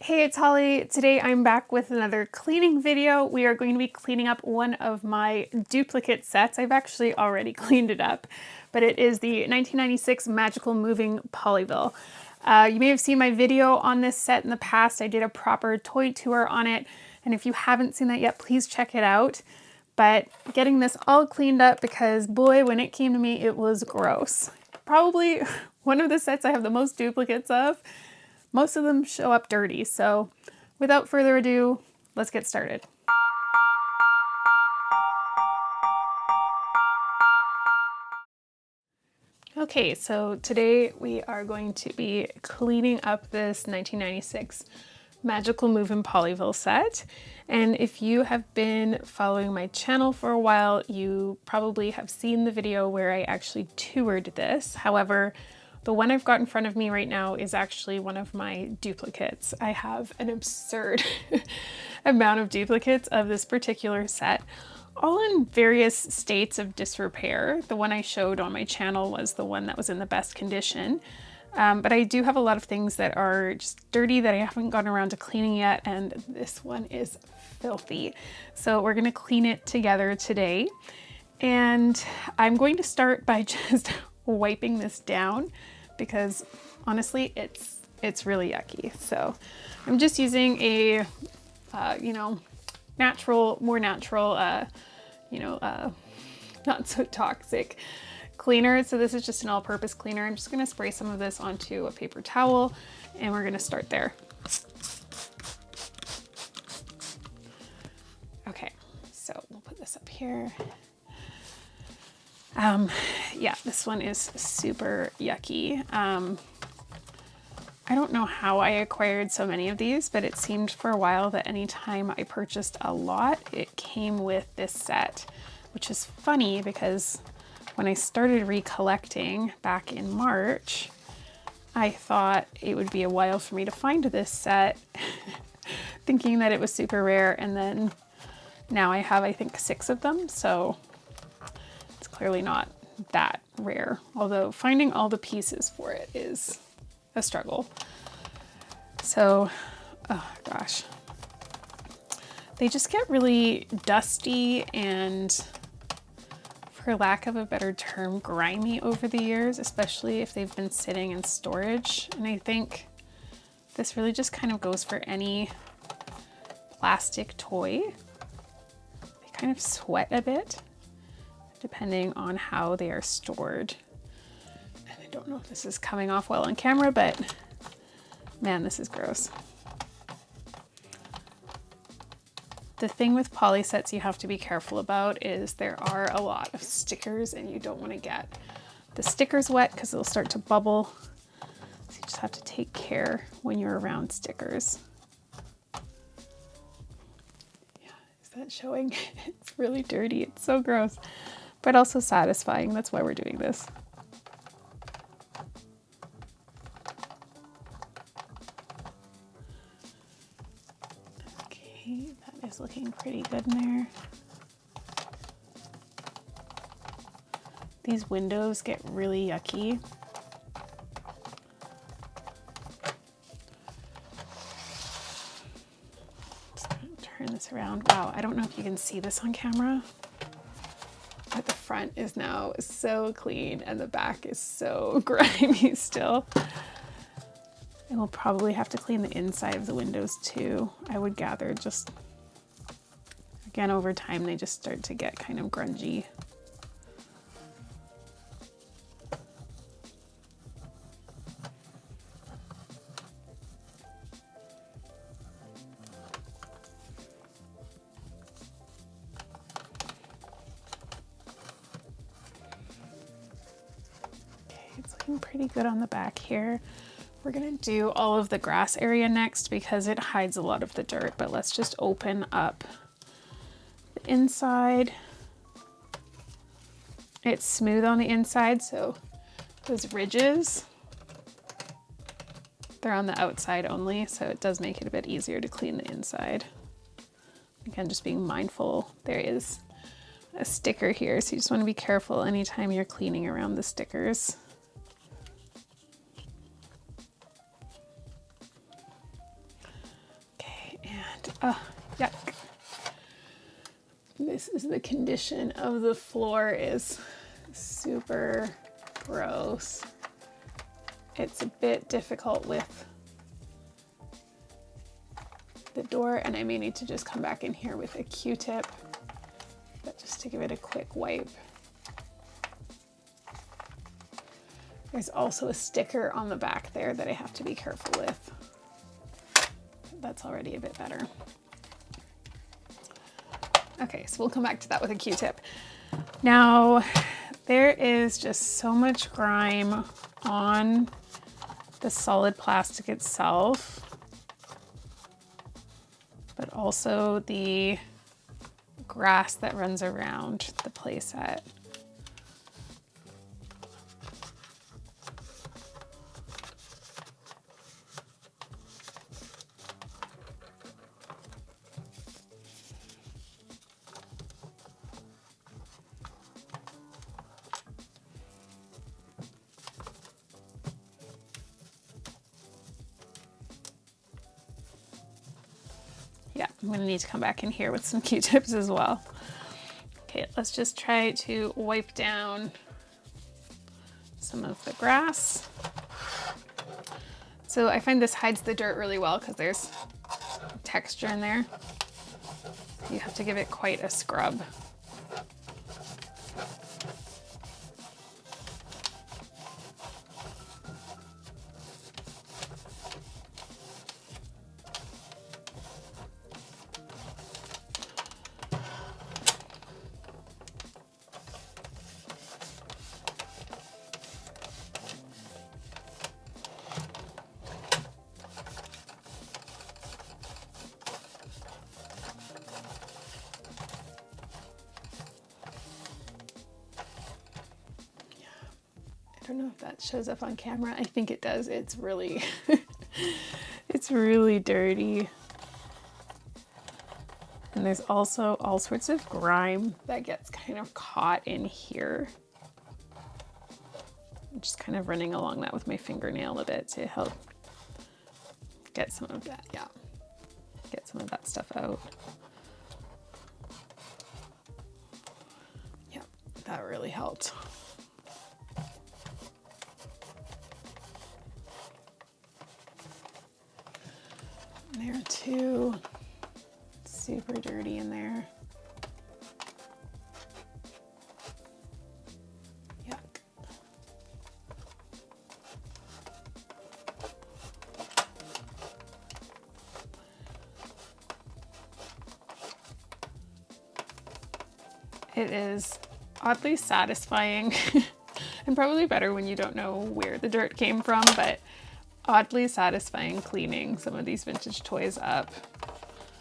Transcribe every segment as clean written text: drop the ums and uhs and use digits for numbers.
Hey, it's Holly. Today I'm back with another cleaning video. We are going to be cleaning up one of my duplicate sets. I've actually already cleaned it up, but it is the 1996 Magical Movin Pollyville. You may have seen my video on this set in the past. I did a proper toy tour on it, and if you haven't seen that yet, please check it out. But getting this all cleaned up because boy, when it came to me, it was gross. Probably one of the sets I have the most duplicates of. Most of them show up dirty, so without further ado, let's get started. Okay, so today we are going to be cleaning up this 1996 Magical Movin Pollyville set. And if you have been following my channel for a while, you probably have seen the video where I actually toured this. However, the one I've got in front of me right now is actually one of my duplicates. I have an absurd amount of duplicates of this particular set, all in various states of disrepair. The one I showed on my channel was the one that was in the best condition. But I do have a lot of things that are just dirty that I haven't gotten around to cleaning yet, and this one is filthy. So we're gonna clean it together today. And I'm going to start by just wiping this down because honestly it's really yucky. So I'm just using a more natural not so toxic cleaner. So this is just an all-purpose cleaner. I'm just going to spray some of this onto a paper towel and we're going to start there. Okay, so we'll put this up here. Yeah, this one is super yucky. I don't know how I acquired so many of these, but it seemed for a while that anytime I purchased a lot, it came with this set, which is funny because when I started recollecting back in March, I thought it would be a while for me to find this set, thinking that it was super rare, and then now I have, I think, 6 of them, so it's clearly not that rare, although finding all the pieces for it is a struggle. So, oh gosh, they just get really dusty and, for lack of a better term, grimy over the years, especially if they've been sitting in storage. And I think this really just kind of goes for any plastic toy. They kind of sweat a bit depending on how they are stored. And I don't know if this is coming off well on camera, but man, this is gross. The thing with poly sets you have to be careful about is there are a lot of stickers and you don't want to get the stickers wet because they'll start to bubble. So you just have to take care when you're around stickers. Yeah, is that showing? It's really dirty. It's so gross, but also satisfying. That's why we're doing this. Okay, that is looking pretty good in there. These windows get really yucky. Just gonna turn this around. Wow, I don't know if you can see this on camera, but the front is now so clean and the back is so grimy still. And we'll probably have to clean the inside of the windows too, I would gather. Just, again, over time, they just start to get kind of grungy. It's looking pretty good on the back here. We're gonna do all of the grass area next because it hides a lot of the dirt, but let's just open up the inside. It's smooth on the inside, so those ridges, they're on the outside only, so it does make it a bit easier to clean the inside. Again, just being mindful, there is a sticker here, so you just want to be careful anytime you're cleaning around the stickers. Yuck. This is the condition of the floor, is super gross. It's a bit difficult with the door, and I may need to just come back in here with a Q-tip, but just to give it a quick wipe. There's also a sticker on the back there that I have to be careful with. That's already a bit better. Okay, so we'll come back to that with a Q-tip. Now, there is just so much grime on the solid plastic itself, but also the grass that runs around the playset. Yeah, I'm gonna need to come back in here with some Q-tips as well. Okay, let's just try to wipe down some of the grass. So I find this hides the dirt really well because there's texture in there. You have to give it quite a scrub. I don't know if that shows up on camera. I think it does. It's really, it's really dirty. And there's also all sorts of grime that gets kind of caught in here. I'm just kind of running along that with my fingernail a bit to help get some of that, yeah, get some of that stuff out. Yeah, that really helped. There too, super dirty in there. Yuck. It is oddly satisfying and probably better when you don't know where the dirt came from, but oddly satisfying cleaning some of these vintage toys up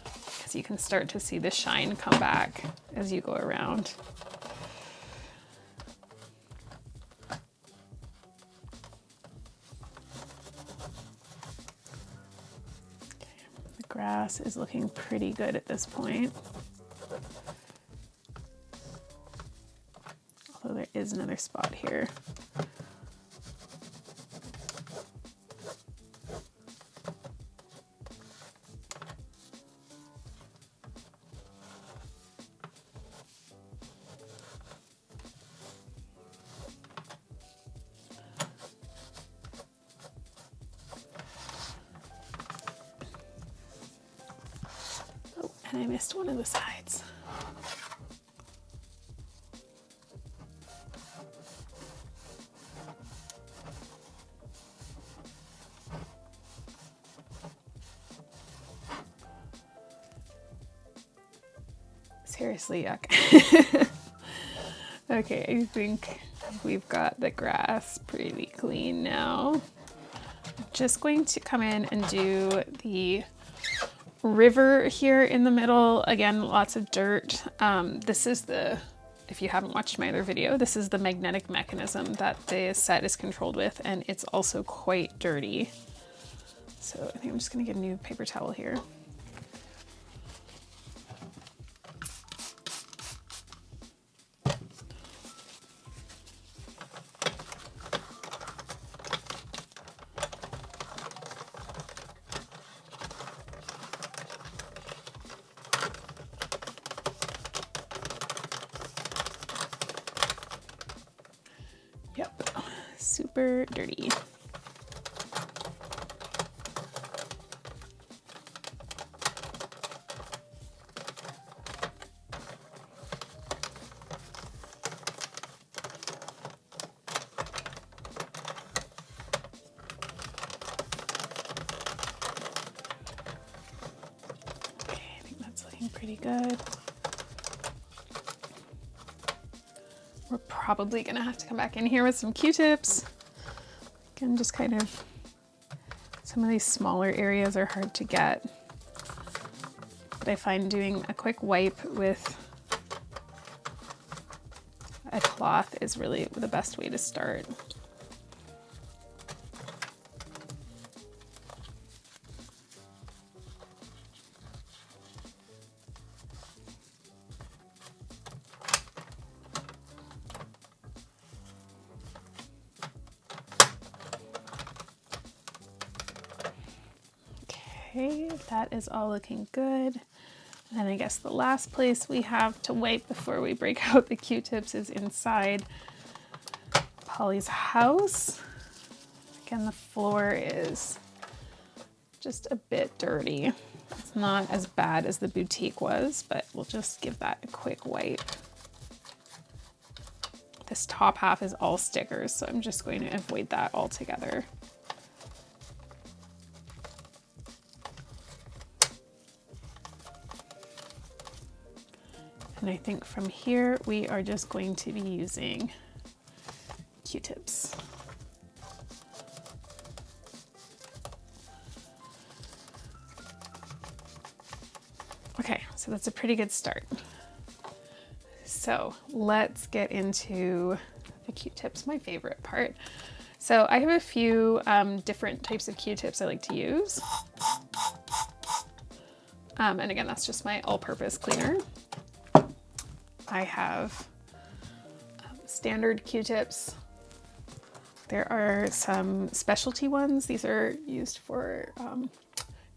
because you can start to see the shine come back as you go around. Okay, the grass is looking pretty good at this point. Although there is another spot here. And I missed one of the sides. Seriously, yuck. Okay, I think we've got the grass pretty clean now. I'm just going to come in and do the river here in the middle. Again, lots of dirt. This is the, if you haven't watched my other video, this is the magnetic mechanism that the set is controlled with, and it's also quite dirty. So I think I'm just gonna get a new paper towel here. super dirty. Pretty good. We're probably gonna have to come back in here with some Q-tips. Again, just kind of, some of these smaller areas are hard to get. But I find doing a quick wipe with a cloth is really the best way to start. Okay, that is all looking good. And then I guess the last place we have to wipe before we break out the Q-tips is inside Polly's house. Again, the floor is just a bit dirty. It's not as bad as the boutique was, but we'll just give that a quick wipe. This top half is all stickers, so I'm just going to avoid that altogether. And I think from here, we are just going to be using Q-tips. Okay, so that's a pretty good start. So let's get into the Q-tips, my favorite part. So I have a few different types of Q-tips I like to use. And again, that's just my all-purpose cleaner. I have standard Q-tips. There are some specialty ones. These are used for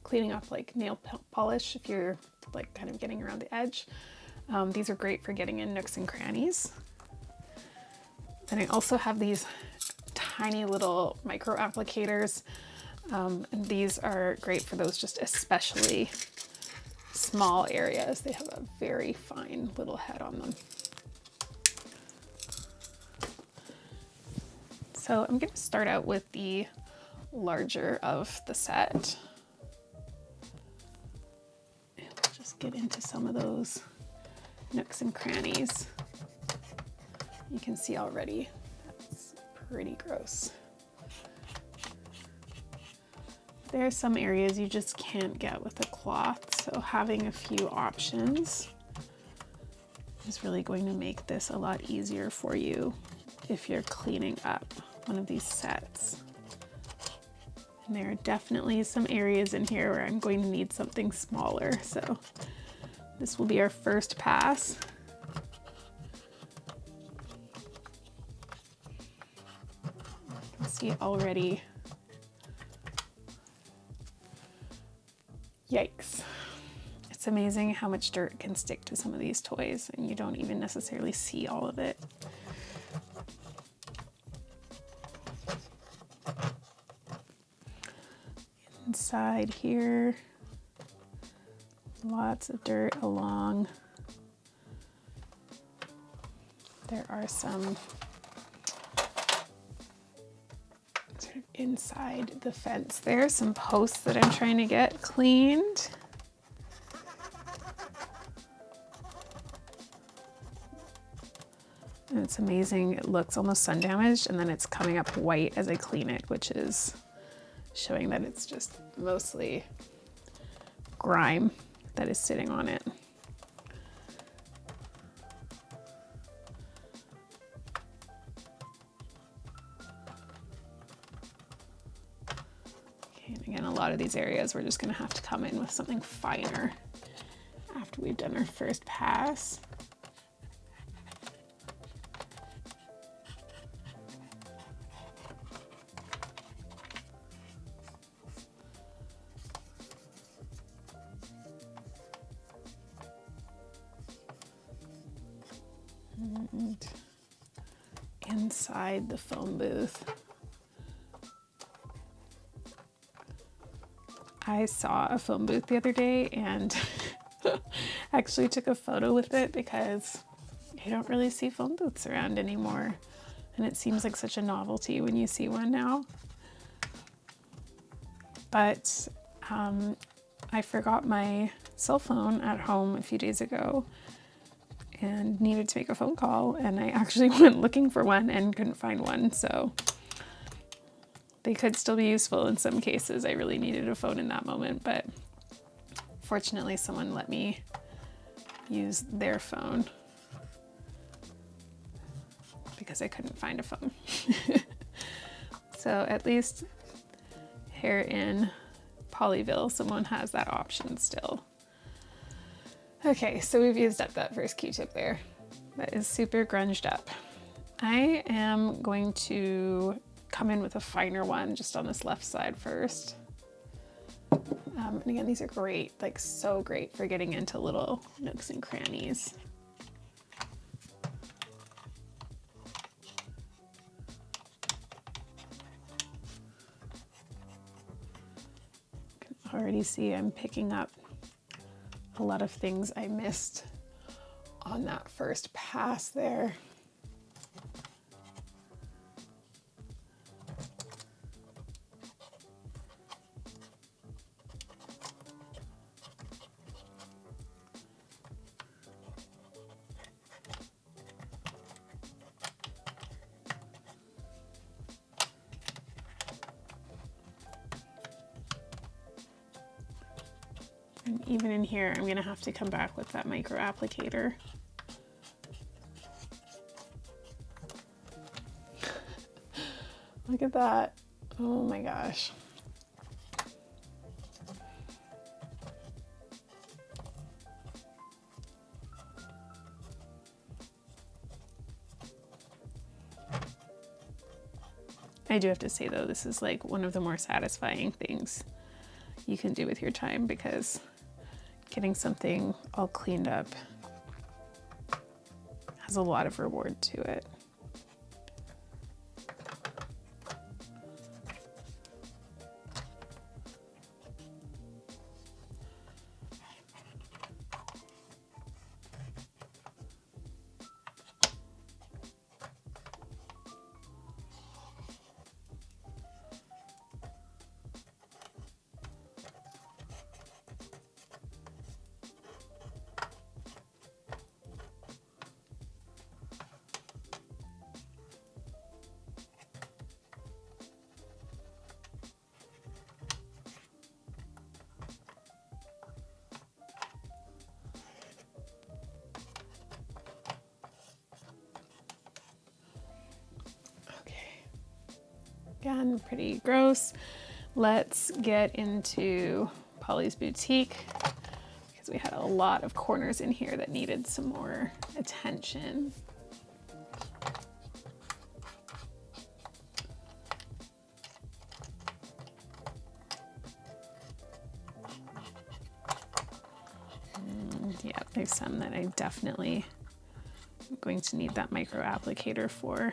cleaning up like nail polish if you're like kind of getting around the edge. These are great for getting in nooks and crannies. Then I also have these tiny little micro applicators. And these are great for those just especially small areas. They have a very fine little head on them. So I'm going to start out with the larger of the set. And we'll just get into some of those nooks and crannies. You can see already that's pretty gross. There are some areas you just can't get with a cloth, so having a few options is really going to make this a lot easier for you if you're cleaning up one of these sets. And there are definitely some areas in here where I'm going to need something smaller, so this will be our first pass. You can see already. Yikes. It's amazing how much dirt can stick to some of these toys and you don't even necessarily see all of it. Inside here, lots of dirt along. There are some sort of inside the fence there, some posts that I'm trying to get cleaned. And it's amazing, it looks almost sun damaged and then it's coming up white as I clean it, which is showing that it's just mostly grime that is sitting on it. Okay, and again, a lot of these areas we're just gonna have to come in with something finer after we've done our first pass. And inside the phone booth, I saw a phone booth the other day and actually took a photo with it because you don't really see phone booths around anymore. And it seems like such a novelty when you see one now. But I forgot my cell phone at home a few days ago and needed to make a phone call, and I actually went looking for one and couldn't find one, so they could still be useful in some cases. I really needed a phone in that moment, but fortunately someone let me use their phone because I couldn't find a phone. So at least here in Pollyville, someone has that option still. Okay, so we've used up that first Q-tip there. That is super grunged up. I am going to come in with a finer one just on this left side first. And again, these are great, like so great for getting into little nooks and crannies. You can already see I'm picking up a lot of things I missed on that first pass there. And even in here, I'm gonna have to come back with that micro applicator. Look at that. Oh my gosh. I do have to say though, this is like one of the more satisfying things you can do with your time, because getting something all cleaned up has a lot of reward to it. Again, pretty gross. Let's get into Polly's Boutique, because we had a lot of corners in here that needed some more attention. And yeah, there's some that I definitely am going to need that micro applicator for.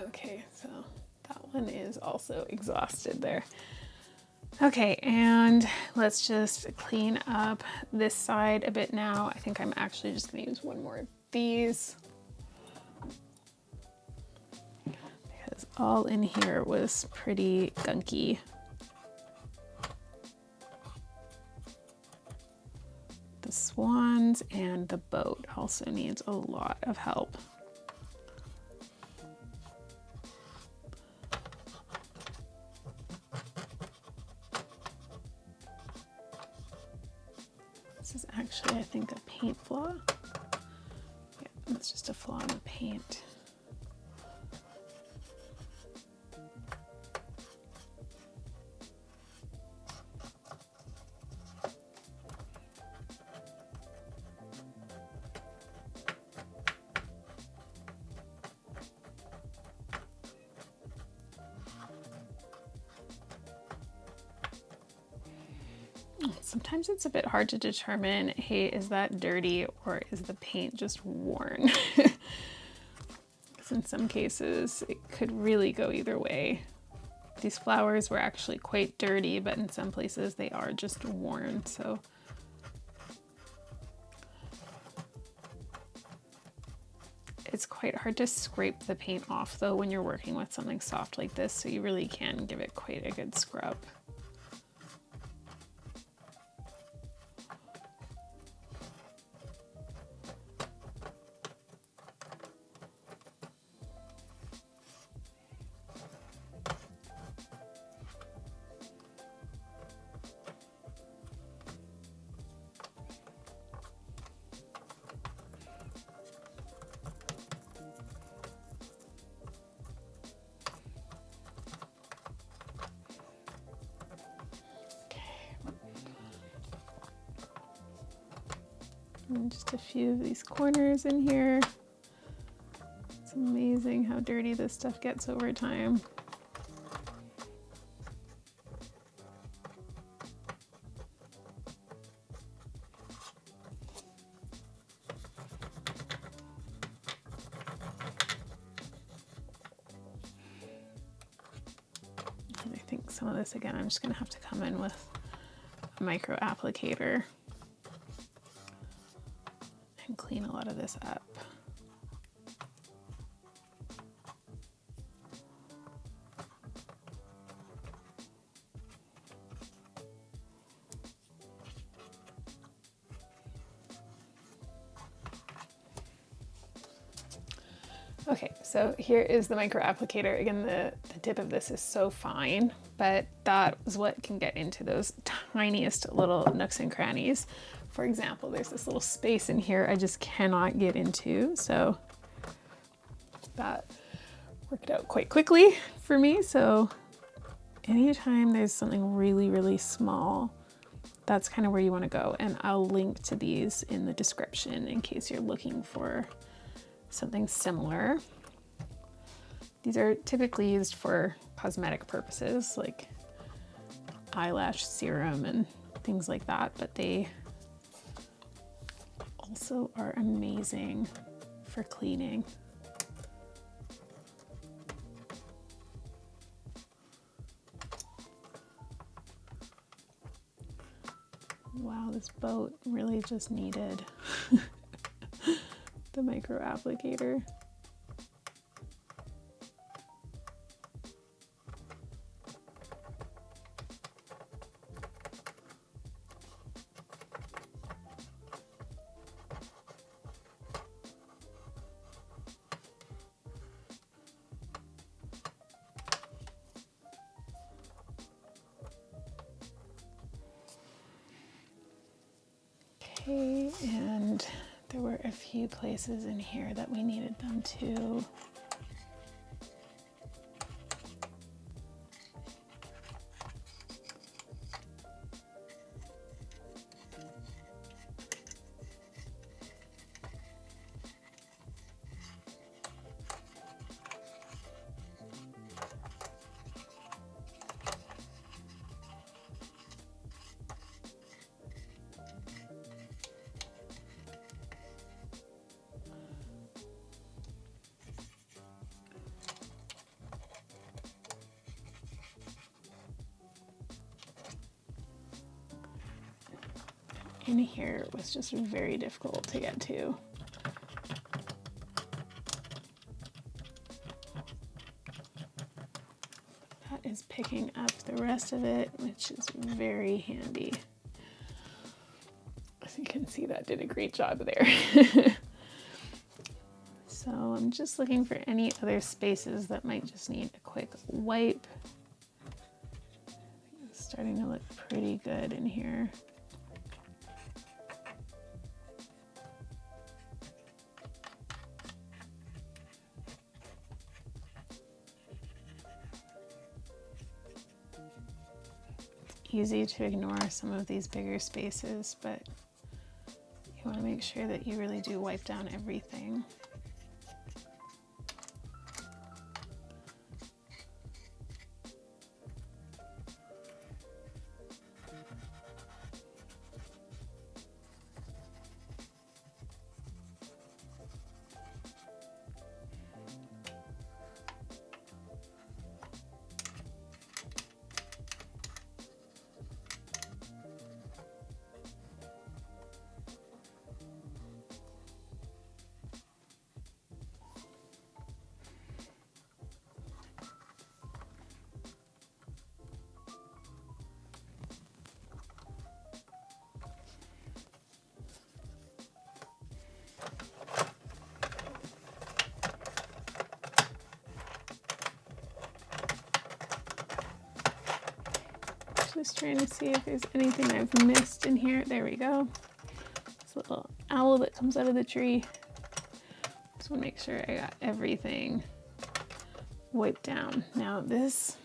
Okay, so that one is also exhausted there. Okay, and let's just clean up this side a bit now. I think I'm actually just gonna use one more of these, because all in here was pretty gunky. The swans and the boat also needs a lot of help. This is actually, I think, a paint flaw. Yeah, it's just a flaw in the paint. sometimes it's a bit hard to determine, hey, is that dirty or is the paint just worn? Because in some cases it could really go either way. These flowers were actually quite dirty, but in some places they are just worn. So it's quite hard to scrape the paint off though when you're working with something soft like this, so you really can give it quite a good scrub. And just a few of these corners in here. It's amazing how dirty this stuff gets over time. And I think some of this, again, I'm just gonna have to come in with a micro applicator and clean a lot of this up. Okay, so here is the micro applicator. Again, the tip of this is so fine, but that is what can get into those tiniest little nooks and crannies. For example, there's this little space in here I just cannot get into, so that worked out quite quickly for me. So anytime there's something really, really small, that's kind of where you want to go. And I'll link to these in the description in case you're looking for something similar. These are typically used for cosmetic purposes, like eyelash serum and things like that, but they also are amazing for cleaning. Wow, this boat really just needed the micro applicator. Okay, and there were a few places in here that we needed them to. In here was just very difficult to get to. That is picking up the rest of it, which is very handy. As you can see, that did a great job there. So I'm just looking for any other spaces that might just need a quick wipe. It's starting to look pretty good in here. Easy to ignore some of these bigger spaces, but you want to make sure that you really do wipe down everything. Just trying to see if there's anything I've missed in here. There we go. This little owl that comes out of the tree. Just want to make sure I got everything wiped down. Now this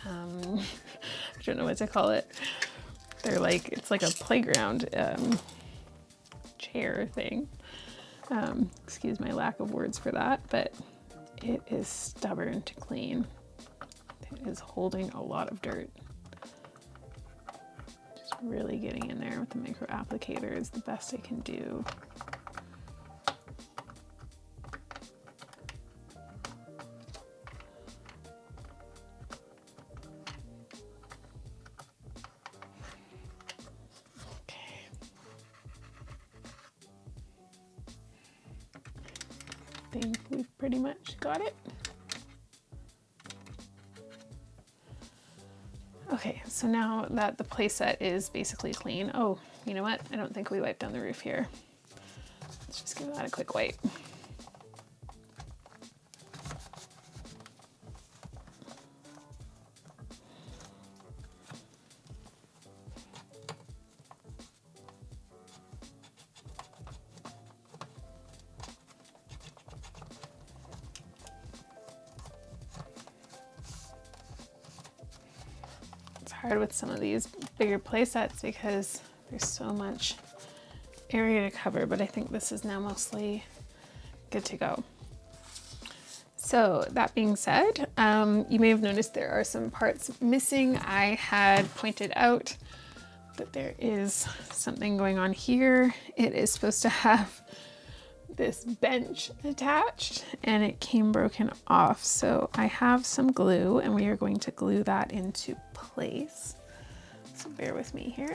I don't know what to call it. They're like, it's like a playground chair thing. Excuse my lack of words for that, but it is stubborn to clean. It is holding a lot of dirt. Just really getting in there with the micro applicator is the best I can do. I think we've pretty much got it. Okay, so now that the playset is basically clean, oh, you know what? I don't think we wiped down the roof here. Let's just give that a quick wipe. Hard with some of these bigger play sets because there's so much area to cover, but I think this is now mostly good to go. So that being said, you may have noticed there are some parts missing. I had pointed out that there is something going on here. It is supposed to have this bench attached and it came broken off. So I have some glue and we are going to glue that into place. So bear with me here.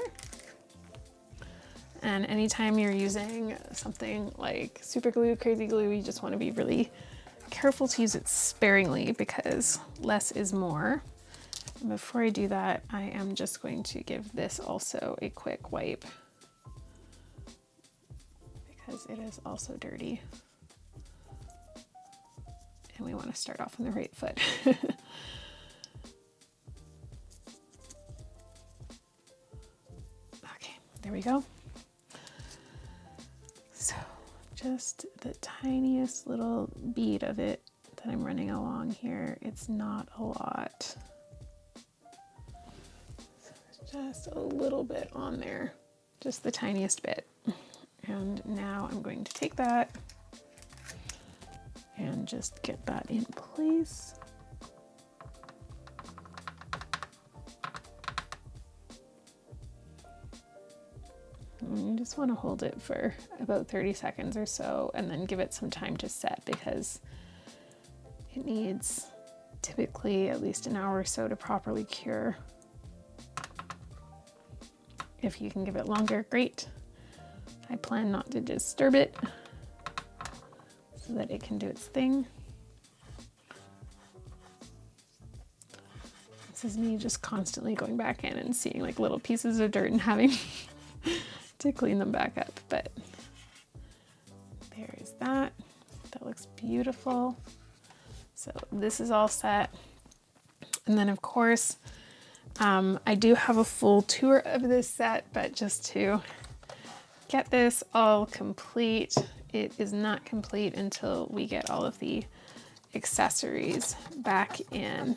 And anytime you're using something like super glue, crazy glue, you just want to be really careful to use it sparingly because less is more. And before I do that, I am just going to give this also a quick wipe, because it is also dirty. And we want to start off on the right foot. Okay, there we go. So just the tiniest little bead of it that I'm running along here. It's not a lot. So just a little bit on there, just the tiniest bit. And now I'm going to take that and just get that in place. And you just want to hold it for about 30 seconds or so and then give it some time to set because it needs typically at least an hour or so to properly cure. If you can give it longer, great. I plan not to disturb it so that it can do its thing. This is me just constantly going back in and seeing like little pieces of dirt and having to clean them back up, but there is that. That looks beautiful. So this is all set. And then of course, I do have a full tour of this set, but just to get this all complete, it is not complete until we get all of the accessories back in.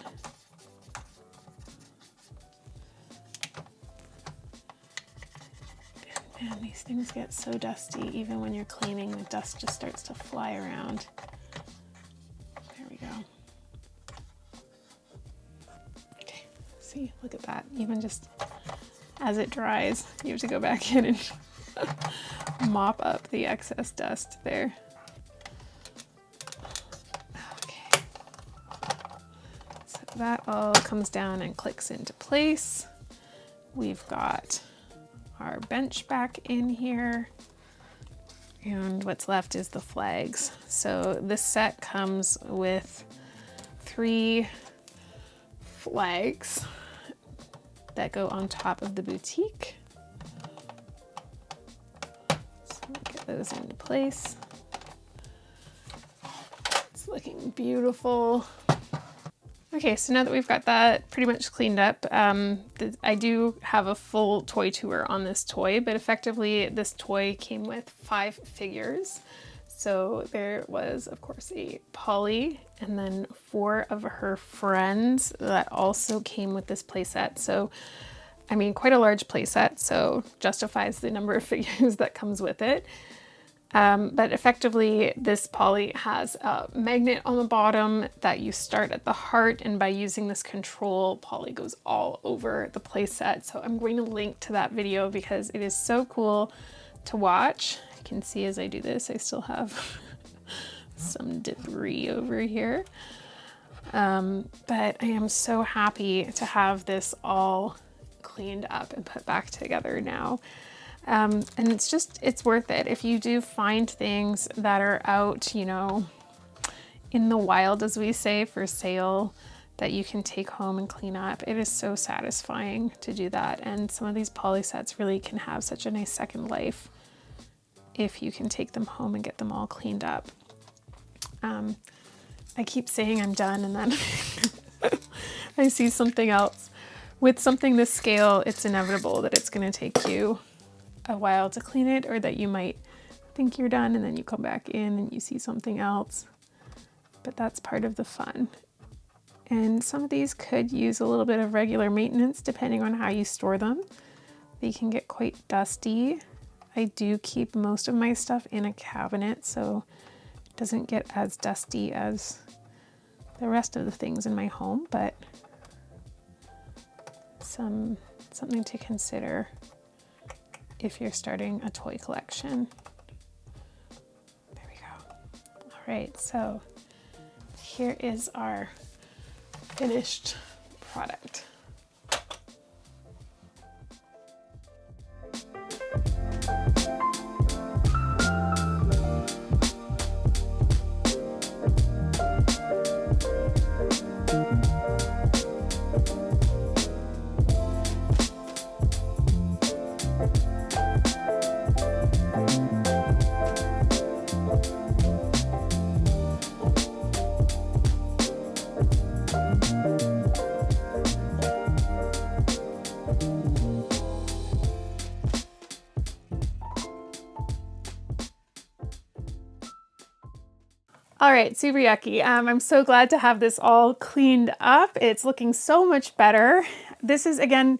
And these things get so dusty, even when you're cleaning, the dust just starts to fly around. There we go. Okay, see, look at that. Even just as it dries, you have to go back in and mop up the excess dust there. Okay, so that all comes down and clicks into place. We've got our bench back in here, and what's left is the flags. So this set comes with 3 flags that go on top of the boutique. Get those into place. It's looking beautiful. Okay, so now that we've got that pretty much cleaned up, I do have a full toy tour on this toy, but effectively this toy came with 5 figures. So there was, of course, a Polly and then 4 of her friends that also came with this playset. So, I mean, quite a large playset, so justifies the number of figures that comes with it. But effectively, this Polly has a magnet on the bottom that you start at the heart, and by using this control, Polly goes all over the playset. So I'm going to link to that video because it is so cool to watch. You can see as I do this, I still have some debris over here. But I am so happy to have this all cleaned up and put back together now. And it's worth it. If you do find things that are out, you know, in the wild, as we say, for sale, that you can take home and clean up, it is so satisfying to do that. And some of these Polly sets really can have such a nice second life if you can take them home and get them all cleaned up. I keep saying I'm done, and then I see something else. With something this scale, it's inevitable that it's going to take you a while to clean it, or that you might think you're done and then you come back in and you see something else. But that's part of the fun. And some of these could use a little bit of regular maintenance depending on how you store them. They can get quite dusty. I do keep most of my stuff in a cabinet, so it doesn't get as dusty as the rest of the things in my home, but something to consider if you're starting a toy collection. There we go. All right, so here is our finished product. All right, super yucky. I'm so glad to have this all cleaned up. It's looking so much better. This is, again,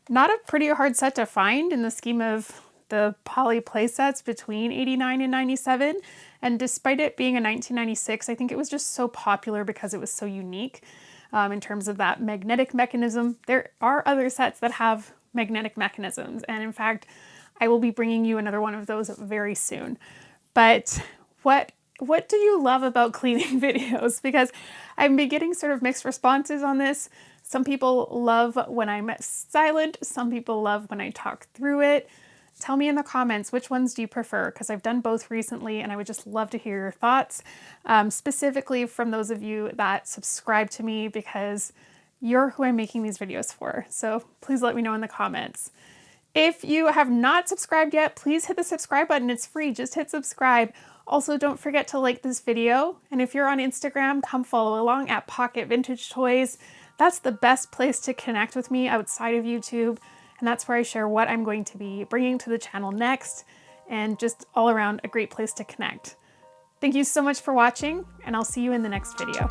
not a pretty hard set to find in the scheme of the Polly play sets between 89 and 97. And despite it being a 1996, I think it was just so popular because it was so unique in terms of that magnetic mechanism. There are other sets that have magnetic mechanisms. And in fact, I will be bringing you another one of those very soon. But what do you love about cleaning videos? Because I've been getting sort of mixed responses on this. Some people love when I'm silent. Some people love when I talk through it. Tell me in the comments, which ones do you prefer? Because I've done both recently and I would just love to hear your thoughts, specifically from those of you that subscribe to me, because you're who I'm making these videos for. So please let me know in the comments. If you have not subscribed yet, please hit the subscribe button. It's free, just hit subscribe. Also, don't forget to like this video. And if you're on Instagram, come follow along at Pocket Vintage Toys. That's the best place to connect with me outside of YouTube. And that's where I share what I'm going to be bringing to the channel next, and just all around a great place to connect. Thank you so much for watching, and I'll see you in the next video.